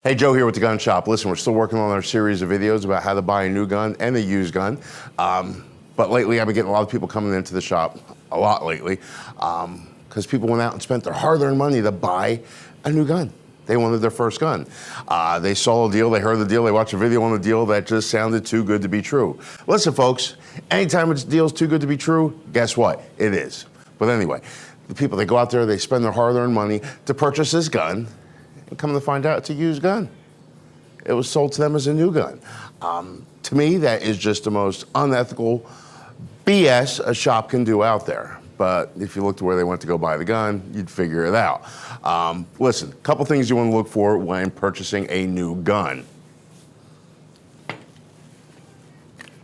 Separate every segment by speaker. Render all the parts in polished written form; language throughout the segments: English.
Speaker 1: Hey, Joe here with the Gun Shop. Listen, we're still working on our series of videos about how to buy a new gun and a used gun. But lately, I've been getting a lot of people coming into the shop, a lot lately, because people went out and spent their hard-earned money to buy a new gun. They wanted their first gun. They saw a deal, they heard the deal, they watched a video on the deal that just sounded too good to be true. Listen, folks, anytime a deal's too good to be true, guess what? It is. But anyway, the people, they go out there, they spend their hard-earned money to purchase this gun, and come to find out it's a used gun. It was sold to them as a new gun. To me, that is just the most unethical BS a shop can do out there. But if you look to where they went to go buy the gun, you'd figure it out. Listen, a couple things you want to look for when purchasing a new gun.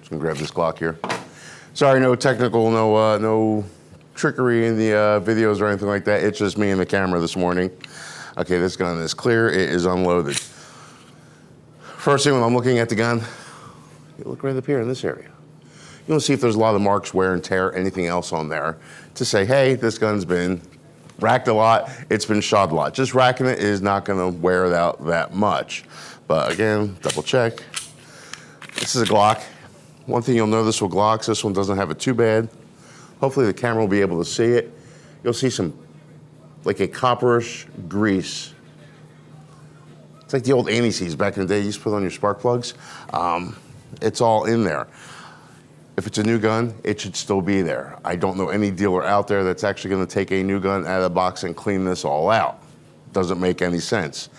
Speaker 1: Just gonna grab this Glock here. Sorry, no technical, no trickery in the videos or anything like that. It's just me and the camera this morning. Okay, this gun is clear, it is unloaded. First thing when I'm looking at the gun, you look right up here in this area. You want to see if there's a lot of marks, wear and tear, anything else on there to say, hey, this gun's been racked a lot, it's been shot a lot. Just racking it is not gonna wear it out that much. But again, double check. This is a Glock. One thing you'll notice with Glocks, this one doesn't have it too bad. Hopefully the camera will be able to see it. You'll see some like a copperish grease. It's like the old anti-seize back in the day you used to put on your spark plugs. It's all in there. If it's a new gun, it should still be there. I don't know any dealer out there that's actually gonna take a new gun out of the box and clean this all out. Doesn't make any sense.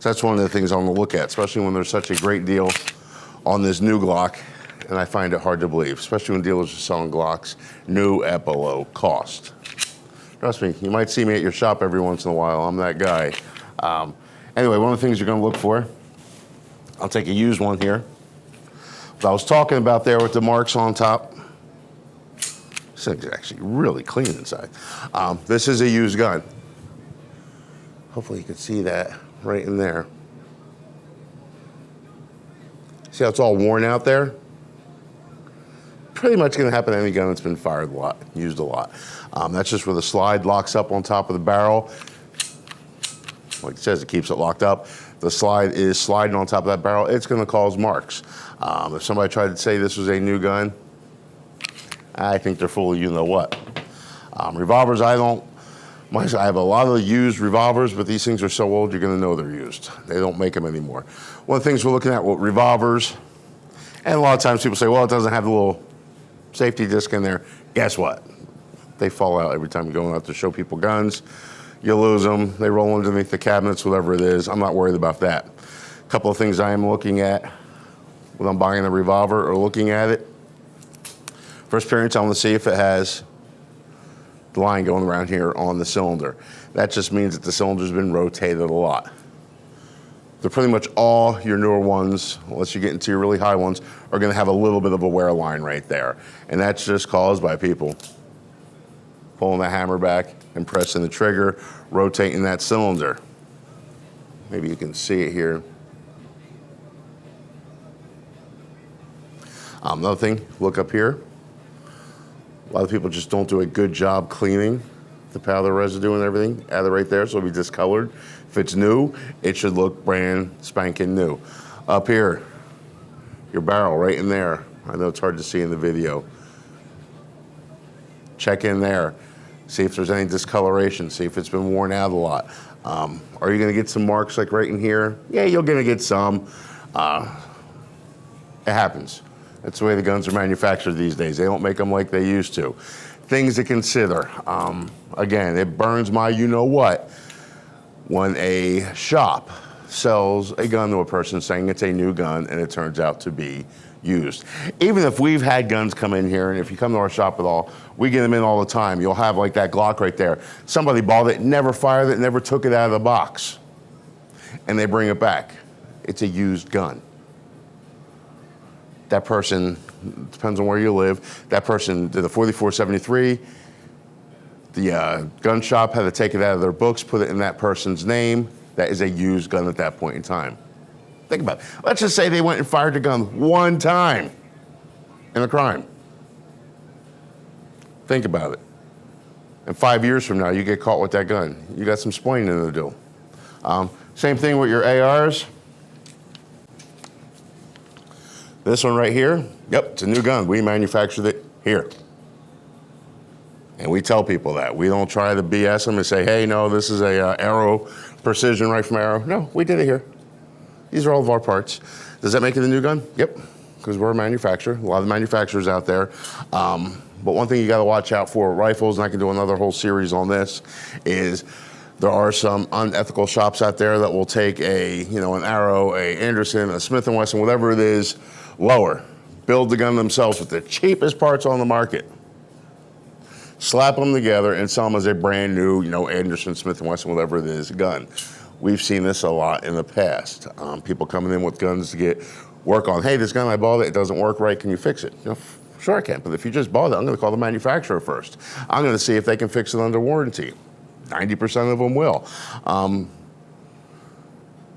Speaker 1: So that's one of the things I'm gonna look at, especially when there's such a great deal on this new Glock, and I find it hard to believe, especially when dealers are selling Glocks new at below cost. Trust me, you might see me at your shop every once in a while. I'm that guy. Anyway, one of the things you're gonna look for, I'll take a used one here. What I was talking about there with the marks on top, this thing's actually really clean inside. This is a used gun. Hopefully you can see that right in there. See how it's all worn out there? Pretty much gonna happen to any gun that's been fired a lot, used a lot. That's just where the slide locks up on top of the barrel. Like it says, it keeps it locked up. The slide is sliding on top of that barrel. It's gonna cause marks. If somebody tried to say this was a new gun, I think they're full of you know what. Revolvers, I have a lot of used revolvers, but these things are so old, you're gonna know they're used. They don't make them anymore. One of the things we're looking at with revolvers, and a lot of times people say, well, it doesn't have the little safety disc in there. Guess what? They fall out every time you're going out to show people guns. You lose them, they roll underneath the cabinets, whatever it is. I'm not worried about that. A couple of things I am looking at when I'm buying a revolver or looking at it. First appearance, I want to see if it has the line going around here on the cylinder. That just means that the cylinder's been rotated a lot. They're pretty much all your newer ones, unless you get into your really high ones, are gonna have a little bit of a wear line right there. And that's just caused by people pulling the hammer back and pressing the trigger, rotating that cylinder. Maybe you can see it here. Another thing, look up here. A lot of people just don't do a good job cleaning the powder residue and everything out of right there, so it'll be discolored. If it's new, it should look brand spanking new. Up here, your barrel right in there. I know it's hard to see in the video. Check in there. See if there's any discoloration, see if it's been worn out a lot. Are you gonna get some marks like right in here? Yeah, you're gonna get some. It happens. That's the way the guns are manufactured these days. They don't make them like they used to. Things to consider. Again, it burns my you-know-what when a shop sells a gun to a person saying it's a new gun and it turns out to be used. Even if we've had guns come in here, and if you come to our shop at all, we get them in all the time. You'll have like that Glock right there. Somebody bought it, never fired it, never took it out of the box, and they bring it back. It's a used gun. That person, depends on where you live, that person did a 4473. The gun shop had to take it out of their books, put it in that person's name. That is a used gun at that point in time. Think about it. Let's just say they went and fired the gun one time in a crime. Think about it. And 5 years from now, you get caught with that gun. You got some splaining to do. Same thing with your ARs. This one right here, yep, it's a new gun. We manufactured it here. And we tell people that. We don't try to BS them and say, hey, no, this is a Arrow Precision right from Arrow. No, we did it here. These are all of our parts. Does that make it a new gun? Yep, because we're a manufacturer. A lot of the manufacturers out there. But one thing you gotta watch out for with rifles, and I can do another whole series on this, is there are some unethical shops out there that will take an Arrow, a Anderson, a Smith & Wesson, whatever it is, lower. Build the gun themselves with the cheapest parts on the market. Slap them together and sell them as a brand new, Anderson, Smith & Wesson, whatever it is, gun. We've seen this a lot in the past. People coming in with guns to get work on, hey, this gun I bought, it doesn't work right, can you fix it? Sure I can, but if you just bought it, I'm gonna call the manufacturer first. I'm gonna see if they can fix it under warranty. 90% of them will.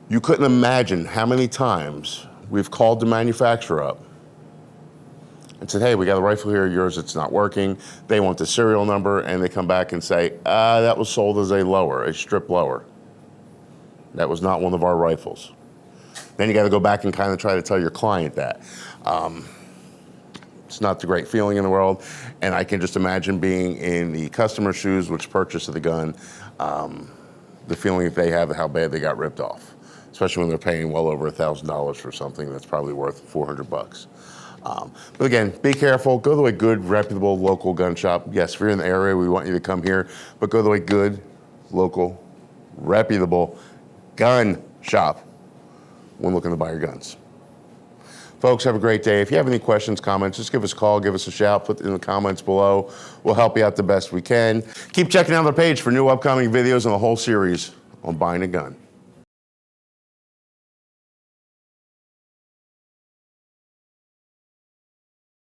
Speaker 1: You couldn't imagine how many times we've called the manufacturer up and said, hey, we got a rifle here, yours, it's not working. They want the serial number, and they come back and say, that was sold as a strip lower. That was not one of our rifles. Then you got to go back and kind of try to tell your client that. It's not the great feeling in the world, and I can just imagine being in the customer's shoes which purchased the gun, the feeling that they have how bad they got ripped off, especially when they're paying well over $1,000 for something that's probably worth 400 bucks. But again, be careful, go to a good, reputable local gun shop. Yes, if you're in the area, we want you to come here, but go to a good, local, reputable gun shop when looking to buy your guns. Folks, have a great day. If you have any questions, comments, just give us a call, give us a shout, put it in the comments below. We'll help you out the best we can. Keep checking out our page for new upcoming videos and a whole series on buying a gun.